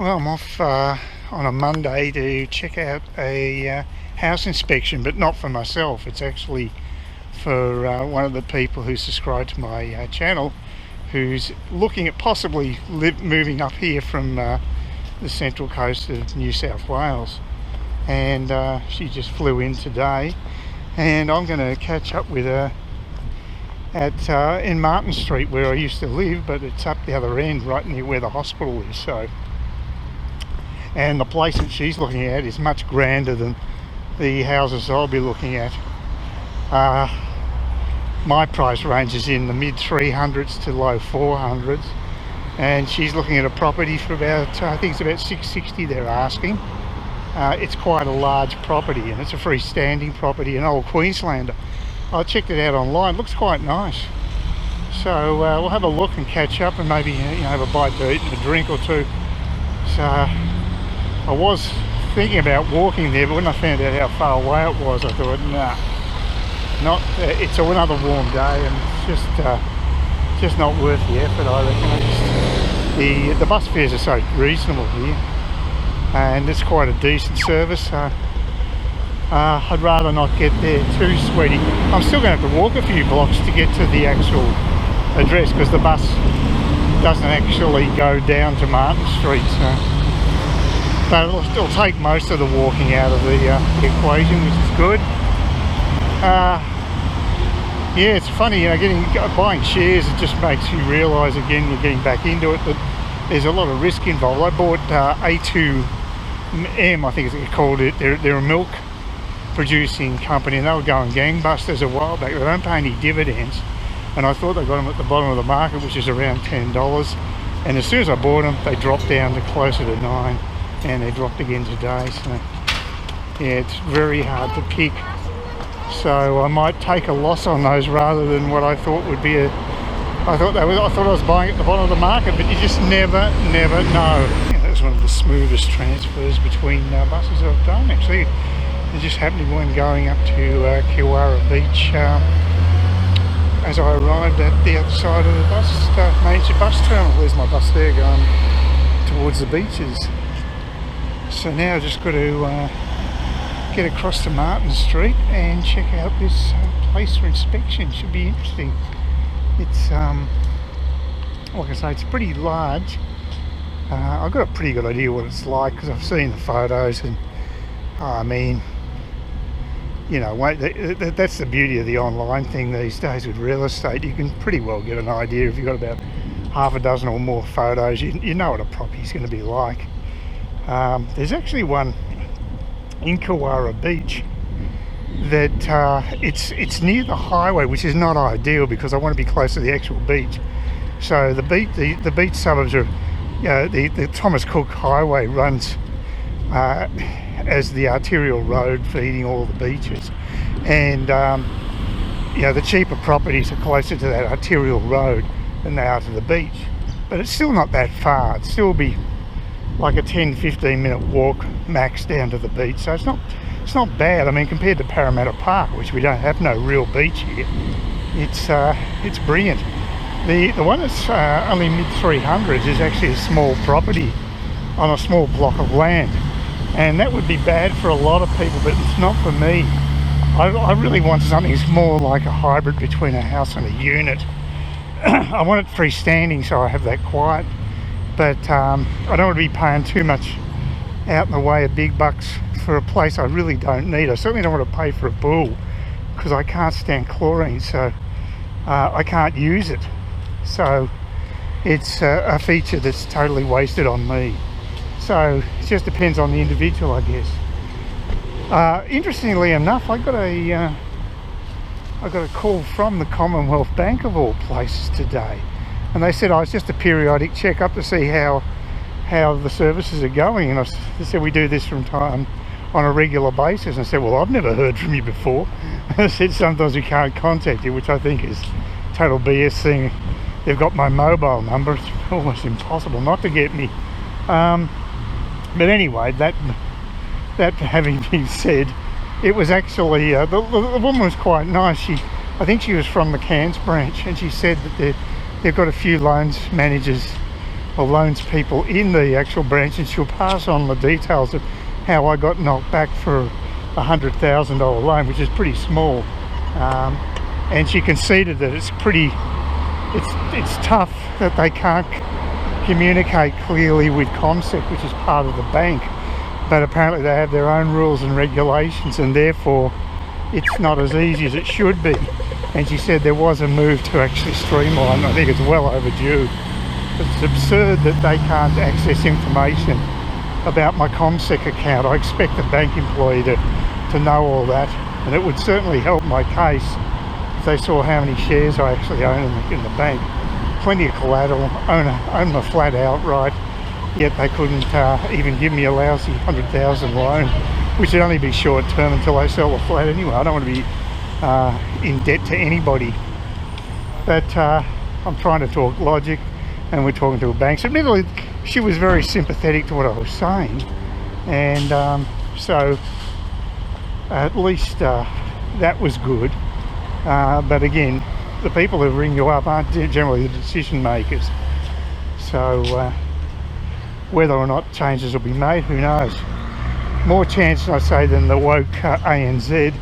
Well, I'm off on a Monday to check out a house inspection, but not for myself. It's actually for one of the people who subscribe to my channel, who's looking at possibly moving up here from the central coast of New South Wales. And she just flew in today, and I'm going to catch up with her at in Martyn Street, where I used to live, but it's up the other end, right near where the hospital is. And the place that she's looking at is much grander than the houses I'll be looking at. My price range is in the mid 300s to low 400s, and she's looking at a property for about, I think it's about 660 they're asking. It's quite a large property, and it's a freestanding property, an old Queenslander. I checked it out online, it looks quite nice. So we'll have a look and catch up, and maybe have a bite to eat and a drink or two. So I was thinking about walking there, but when I found out how far away it was, I thought, nah, it's another warm day, and it's just not worth the effort, I reckon. The bus fares are so reasonable here, and it's quite a decent service. I'd rather not get there too sweaty. I'm still going to have to walk a few blocks to get to the actual address, because the bus doesn't actually go down to Martyn Street. But it'll take most of the walking out of the equation, which is good. Yeah, it's funny, buying shares, it just makes you realise again you're getting back into it, that there's a lot of risk involved. I bought A2M, I think it's called it. They're a milk producing company, and they were going gangbusters a while back. They don't pay any dividends, and I thought they got them at the bottom of the market, which is around $10. And as soon as I bought them, they dropped down to closer to $9. And they dropped again today, so yeah, it's very hard to pick. So I might take a loss on those rather than what I thought would be I thought I was buying at the bottom of the market, but you just never know. That was one of the smoothest transfers between buses I've done, actually. It just happened when going up to Kiwara Beach as I arrived at the other side of the major bus terminal. There's my bus there going towards the beaches. So now I've just got to get across to Martyn Street and check out this place for inspection. Should be interesting. It's, like I say, it's pretty large. I've got a pretty good idea what it's like, because I've seen the photos, and I mean, that's the beauty of the online thing these days with real estate. You can pretty well get an idea if you've got about half a dozen or more photos. You know what a property's going to be like. There's actually one in Kiwara Beach that it's near the highway, which is not ideal because I want to be close to the actual beach. So the beach suburbs are, the Thomas Cook Highway runs as the arterial road feeding all the beaches, and the cheaper properties are closer to that arterial road than they are to the beach. But it's still not that far. It'd still be like a 10-15 minute walk max down to the beach, so it's not bad. I mean, compared to Parramatta Park, which we don't have no real beach here, it's brilliant. The one that's only mid 300s is actually a small property on a small block of land, and that would be bad for a lot of people, but it's not for me. I really want something that's more like a hybrid between a house and a unit. I want it freestanding, so I have that quiet. But I don't want to be paying too much out in the way of big bucks for a place I really don't need. I certainly don't want to pay for a pool, because I can't stand chlorine, so I can't use it. So it's a feature that's totally wasted on me. So it just depends on the individual, I guess. Interestingly enough, I got a call from the Commonwealth Bank of all places today. And they said, it's just a periodic check-up to see how the services are going. And they said, we do this from time on a regular basis. And I said, well, I've never heard from you before. And I said, sometimes we can't contact you, which I think is total BS thing. They've got my mobile number. It's almost impossible not to get me. But anyway, that having been said, it was actually, the woman was quite nice. I think she was from the Cairns branch, and she said that they've got a few loans managers or loans people in the actual branch, and she'll pass on the details of how I got knocked back for a $100,000 loan, which is pretty small. And she conceded that it's tough that they can't communicate clearly with ComSec, which is part of the bank, but apparently they have their own rules and regulations, and therefore it's not as easy as it should be. And she said there was a move to actually streamline. I think it's well overdue. It's absurd that they can't access information about my ComSec account. I expect a bank employee to know all that, and it would certainly help my case if they saw how many shares I actually own in the bank. Plenty of collateral, own my flat outright, yet they couldn't even give me a lousy $100,000 loan, which would only be short term until I sell the flat anyway. I don't want to be in debt to anybody. But I'm trying to talk logic, and we're talking to a bank. So admittedly, she was very sympathetic to what I was saying, and so at least that was good. But again, the people who ring you up aren't generally the decision makers. So whether or not changes will be made, who knows? More chance, I say, than the woke ANZ,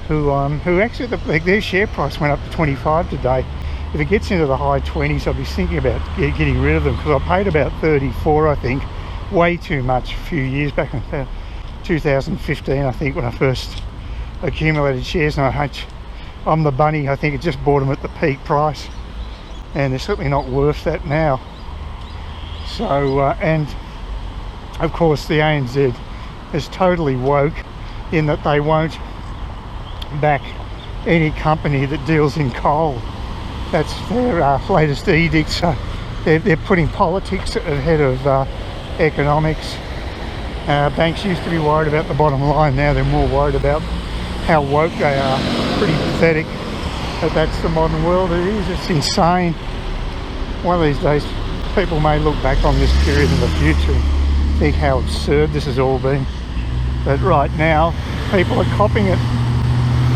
who actually their share price went up to 25 today. If it gets into the high 20s, I'll be thinking about getting rid of them, because I paid about 34, I think, way too much a few years back in 2015, I think, when I first accumulated shares, and I'm the bunny. I think it just bought them at the peak price, and they're certainly not worth that now. So and of course the ANZ is totally woke in that they won't back any company that deals in coal. That's their latest edict. So they're putting politics ahead of economics. Banks used to be worried about the bottom line. Now they're more worried about how woke they are. Pretty pathetic, but that's the modern world. It is. It's insane. One of these days people may look back on this period in the future and think how absurd this has all been. But right now people are copying it.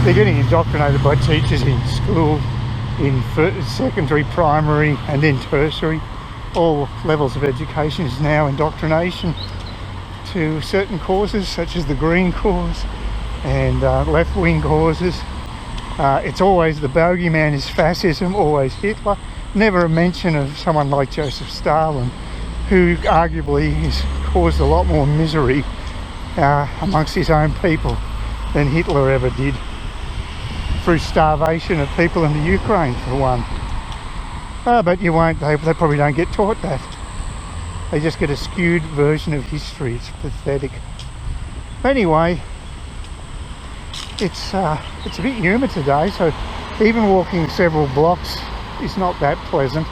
They're getting indoctrinated by teachers in school, in secondary, primary, and then tertiary. All levels of education is now indoctrination to certain causes, such as the green cause and left-wing causes. It's always the bogeyman is fascism, always Hitler. Never a mention of someone like Joseph Stalin, who arguably has caused a lot more misery amongst his own people than Hitler ever did, through starvation of people in the Ukraine, for one. But you won't, they probably don't get taught that. They just get a skewed version of history. It's pathetic. Anyway, it's a bit humid today, so even walking several blocks is not that pleasant.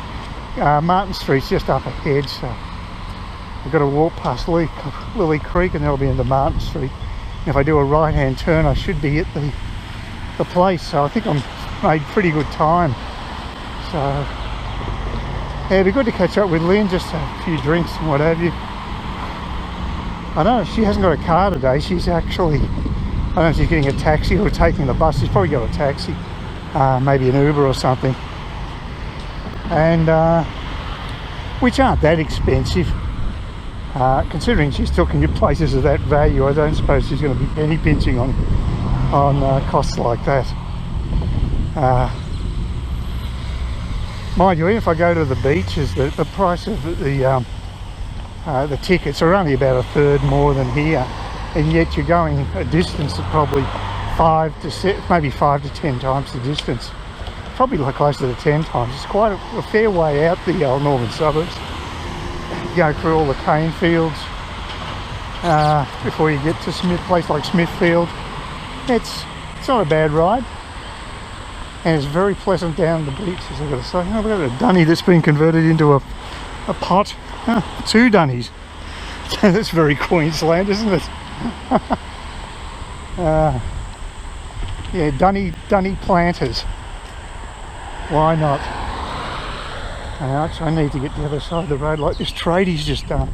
Martyn Street's just up ahead, so I've got to walk past Lily Creek and then I'll be into Martyn Street. And if I do a right hand turn, I should be at the place, so I think I'm made pretty good time. So yeah, it'd be good to catch up with Lynn, just a few drinks and what have you. I know she hasn't got a car today. She's actually, I don't know if she's getting a taxi or taking the bus. She's probably got a taxi, maybe an Uber or something, and which aren't that expensive, considering she's talking to places of that value. I don't suppose she's going to be penny pinching on costs like that. Mind you, even if I go to the beaches, the price of the tickets are only about a third more than here, and yet you're going a distance of probably 5 to 10 times the distance. Probably like closer to 10 times. It's quite a fair way out the old northern suburbs. You go through all the cane fields before you get to a place like Smithfield. It's not a bad ride, and it's very pleasant down the beaches, I've got to say. Oh, look at a dunny that's been converted into a pot. 2 dunnies. That's very Queensland, isn't it? Yeah, dunny planters. Why not? Actually, I need to get the other side of the road, like this tradie's just done.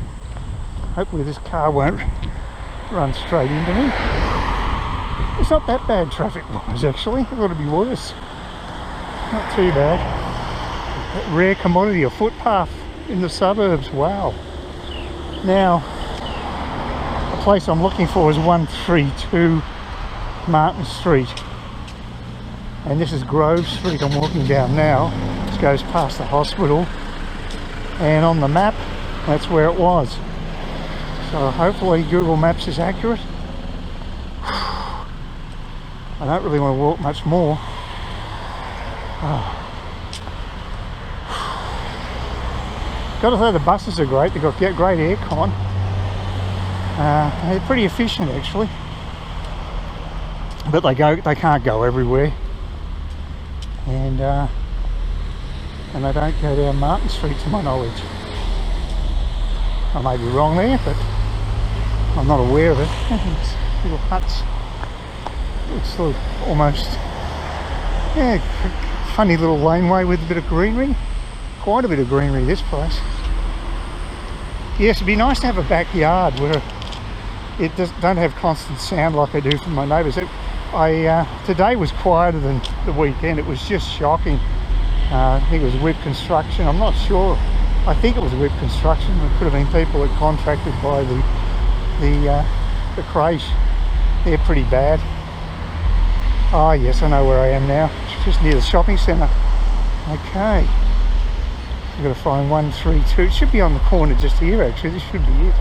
Hopefully this car won't run straight into me. It's not that bad traffic-wise, actually. It ought to be worse. Not too bad. That rare commodity, a footpath. in the suburbs. Wow. Now, the place I'm looking for is 132 Martyn Street. And this is Grove Street I'm walking down now. This goes past the hospital. And on the map, that's where it was. So hopefully Google Maps is accurate. I don't really want to walk much more. Got to say the buses are great. They've got great aircon. They're pretty efficient actually, but they can't go everywhere, and they don't go down Martyn Street to my knowledge. I may be wrong there, but I'm not aware of it. These little huts. Looks like almost, yeah, funny little laneway with a bit of greenery. Quite a bit of greenery, this place. Yes, it'd be nice to have a backyard where it don't have constant sound like I do from my neighbours. Today was quieter than the weekend. It was just shocking. I think it was whip construction. I'm not sure. I think it was whip construction. It could have been people that contracted by the creche. They're pretty bad. Oh yes, I know where I am now. It's just near the shopping centre. Okay. I've got to find 132. It should be on the corner just here actually. This should be it.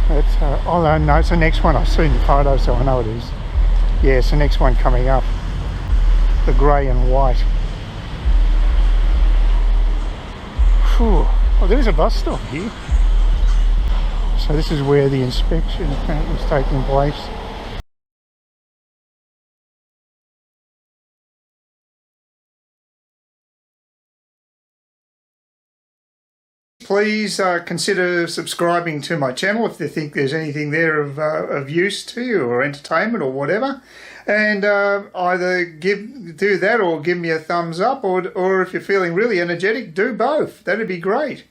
But, oh no, it's the next one. I've seen the photo, so I know it is. Yeah, it's the next one coming up. The grey and white. Whew. Oh, there's a bus stop here. So this is where the inspection apparently was taking place. Please consider subscribing to my channel if you think there's anything there of use to you, or entertainment or whatever, and either do that or give me a thumbs up, or if you're feeling really energetic, do both. That'd be great.